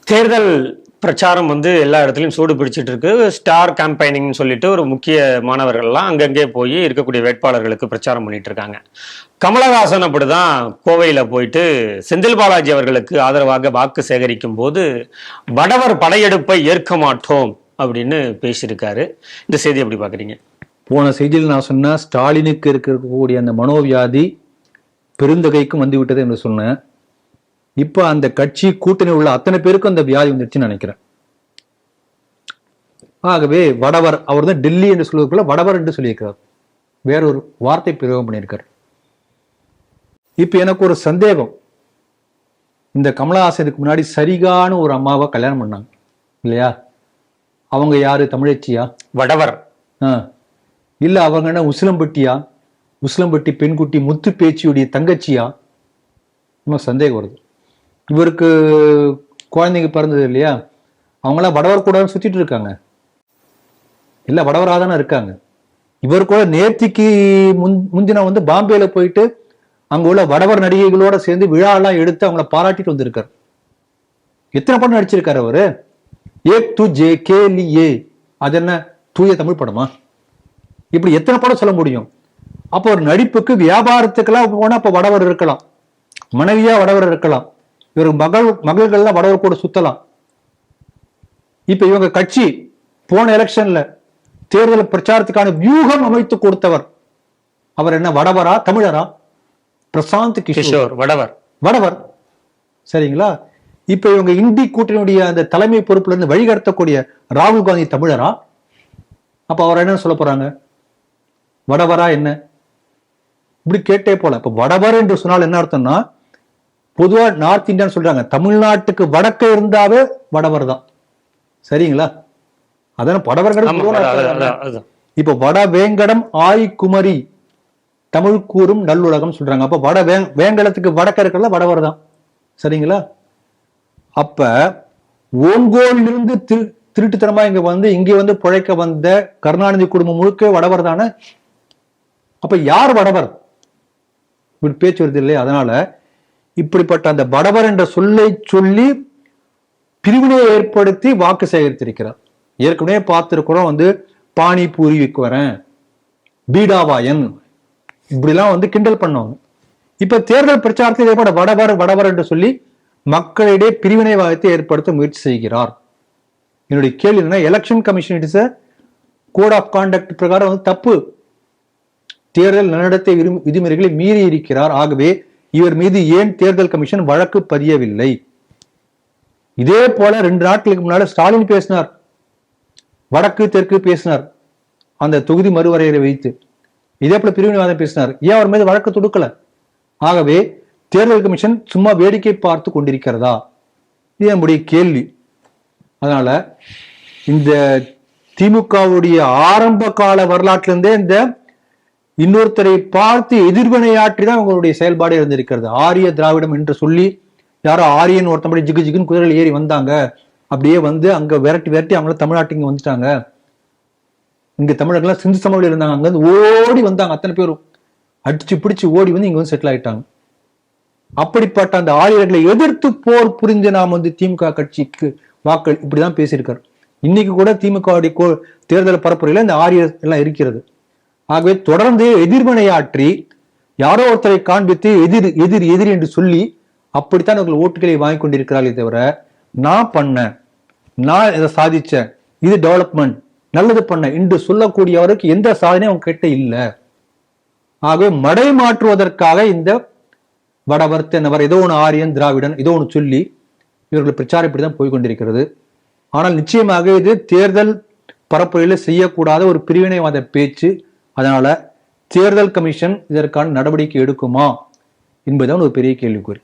தேர்தல் பிரச்சாரம் எல்லா இடத்துலையும் சூடு பிடிச்சிட்டு இருக்கு. ஸ்டார் கேம்பெயினிங்னு சொல்லிட்டு ஒரு முக்கிய மாணவர்கள்லாம் அங்கங்கே போய் இருக்கக்கூடிய வேட்பாளர்களுக்கு பிரச்சாரம் பண்ணிட்டு இருக்காங்க. கமலஹாசன் அப்படிதான் கோவையில் போயிட்டு செந்தில் பாலாஜி அவர்களுக்கு ஆதரவாக வாக்கு சேகரிக்கும் போது வடவர் படையெடுப்பை ஏற்க மாட்டோம் அப்படின்னு பேசியிருக்காரு. இந்த செய்தி எப்படி பாக்குறீங்க? போன செய்தியில் நான் சொன்ன ஸ்டாலினுக்கு இருக்கக்கூடிய அந்த மனோவியாதி பெருந்தகைக்கும் வந்து விட்டது என்று சொன்னேன். இப்ப அந்த கட்சி கூட்டணி உள்ள அத்தனை பேருக்கும் அந்த வியாதி வந்துருச்சுன்னு நினைக்கிறேன். ஆகவே வடவர், அவர் தான் டெல்லி என்று சொல்வதற்குள்ள வடவர் என்று சொல்லியிருக்கிறார், வேறொரு வார்த்தை பிரயோகம் பண்ணியிருக்கார். இப்ப எனக்கு ஒரு சந்தேகம், இந்த கமலஹாசனுக்கு முன்னாடி சரிகான ஒரு அம்மாவை கல்யாணம் பண்ணாங்க இல்லையா? அவங்க யாரு? தமிழச்சியா? வடவர். இல்ல அவங்க என்ன உசிலம்பட்டியா? உசிலம்பட்டி பெண்குட்டி முத்து பேச்சியுடைய தங்கச்சியா? நமக்கு சந்தேகம் வருது. இவருக்கு குழந்தைங்க பிறந்தது இல்லையா? அவங்களாம் வடவர் கூட சுத்திட்டு இருக்காங்க இல்ல, வடவராக தானே இருக்காங்க. இவர் கூட நேர்த்திக்கு முந்தின பாம்பேல போயிட்டு அங்க உள்ள வடவர் நடிகைகளோட சேர்ந்து விழா எல்லாம் எடுத்து அவங்கள பாராட்டிட்டு வந்திருக்காரு. எத்தனை படம் நடிச்சிருக்காரு அவரு? ஏக் து ஜே கே லியே, அது என்ன தூய தமிழ் படமா? இப்படி எத்தனை படம் சொல்ல முடியும்? அப்போ ஒரு நடிப்புக்கு வியாபாரத்துக்கெல்லாம் போனா அப்ப வடவர் இருக்கலாம், மனைவியா வடவர் இருக்கலாம், இவர் மகள்கள்லாம் வடவர் கூட சுத்தலாம். இப்ப இவங்க கட்சி போன எலெக்ஷன்ல தேர்தல் பிரச்சாரத்துக்கான வியூகம் அமைத்து கொடுத்தவர் அவர் என்ன வடவரா தமிழரா? பிரசாந்த் கிஷோர் வடவர். வடவர் சரிங்களா? இப்ப இவங்க இந்தி கூட்டணியுடைய அந்த தலைமை பொறுப்புல இருந்து வழிகடத்தக்கூடிய ராகுல் காந்தி தமிழரா? அப்ப அவர் என்ன சொல்ல போறாங்க? வடவரா என்ன? இப்படி கேட்டே போல. இப்ப வடவர் என்று சொன்னால் என்ன அர்த்தம்னா, பொதுவா நார்த் இந்தியான்னு சொல்றாங்க, தமிழ்நாட்டுக்கு வடக்க இருந்தாவே வடவர் தான். சரிங்களா? அதான வடவர்கள். இப்ப வட வேங்கடம் ஆய் குமரி தமிழ் கூறும் நல்லுலகம் சொல்றாங்க. அப்ப வட வேங்கடத்துக்கு வடக்க இருக்கிறத வடவர் தான். சரிங்களா? அப்ப ஓங்கோலிருந்து திருட்டுத்தனமா இங்க பிழைக்க வந்த கருணாநிதி குடும்பம் முழுக்க வடவர் தானே. அப்ப யார் வடவர்? இப்படி பேச்சு வருது இல்லையா? அதனால இப்படிப்பட்ட அந்த வடவர் என்ற சொல்லை சொல்லி பிரிவினையை ஏற்படுத்தி வாக்கு சேகரித்திருக்கிறார். ஏற்கனவே பார்த்திருக்கிறோம், பானிபூரி விற்க வரேன், பீடாவாயன், இப்படிலாம் கிண்டல் பண்ணுவாங்க. இப்ப தேர்தல் பிரச்சாரத்தில் ஏற்பட வடவர் வடவர் என்று சொல்லி மக்களிடையே பிரிவினைவாதத்தை ஏற்படுத்த முயற்சி செய்கிறார். என்னுடைய கேள்வி என்னன்னா, election commission it is code of conduct பிரகாரம் தப்பு. தேர்தல் நடத்தை விதிமுறைகளை மீறி இருக்கிறார். ஆகவே இவர் மீது ஏன் தேர்தல் கமிஷன் வழக்கு பதியவில்லை? இதே போல 2 நாட்களுக்கு முன்னாடி ஸ்டாலின் பேசினார், வடக்கு தெற்கு பேசினார், அந்த தொகுதி மறுவரையறை வைத்து இதே போல பிரிவினைவாதம் பேசினார். ஏன் அவர் மீது வழக்கு தொடுக்கல? ஆகவே தேர்தல் கமிஷன் சும்மா வேடிக்கை பார்த்து கொண்டிருக்கிறதா? இது நம்முடைய கேள்வி. அதனால இந்த திமுகவுடைய ஆரம்ப கால வரலாற்றிலிருந்தே இந்த இன்னொருத்தரை பார்த்து எதிர்வினையாற்றிதான் அவங்களுடைய செயல்பாடு இருந்திருக்கிறது. ஆரிய திராவிடம் என்று சொல்லி யாரோ ஆரியன் ஒருத்தபடி ஜிகு ஜிகுன்னு குதிரையில் ஏறி வந்தாங்க, அப்படியே அங்க விரட்டி அவங்கள தமிழ்நாட்டுக்கு இங்க வந்துட்டாங்க. இங்க தமிழர்கள்லாம் சிந்து சமவெளியில் இருந்தாங்க, அங்க ஓடி வந்தாங்க, அத்தனை பேரும் அடிச்சு பிடிச்சு ஓடி இங்க செட்டில் ஆயிட்டாங்க. அப்படிப்பட்ட அந்த ஆரியர்களை எதிர்த்து போர் புரிஞ்ச நாம் திமுக கட்சிக்கு வாக்கள் இப்படிதான் பேசியிருக்காரு. இன்னைக்கு கூட திமுக தேர்தல் பரப்புரையில இந்த ஆரியர் எல்லாம் இருக்கிறது. ஆகவே தொடர்ந்து எதிர்வினையாற்றி யாரோ ஒருத்தரை காண்பித்து எதிரி என்று சொல்லி அப்படித்தான் அவர்கள் ஓட்டுகளை வாங்கி கொண்டிருக்கிறார்களே தவிர, நான் பண்ணேன், நான் இதை சாதிச்சேன், இது டெவலப்மெண்ட், நல்லது பண்ண என்று சொல்லக்கூடியவருக்கு எந்த சாதனையும் அவங்க கிட்ட இல்லை. ஆகவே மடை மாற்றுவதற்காக இந்த வடவர் தென்னவர் ஏதோ ஒன்று ஆரியன் திராவிடன் ஏதோ ஒன்று சொல்லி இவர்கள் பிரச்சாரம் இப்படிதான் போய்கொண்டிருக்கிறது. ஆனால் நிச்சயமாக இது தேர்தல் பரப்புரையில செய்யக்கூடாத ஒரு பிரிவினைவாத பேச்சு. அதனால தேர்தல் கமிஷன் இதற்கான நடவடிக்கை எடுக்குமா என்பதுதான் ஒரு பெரிய கேள்விக்குறி.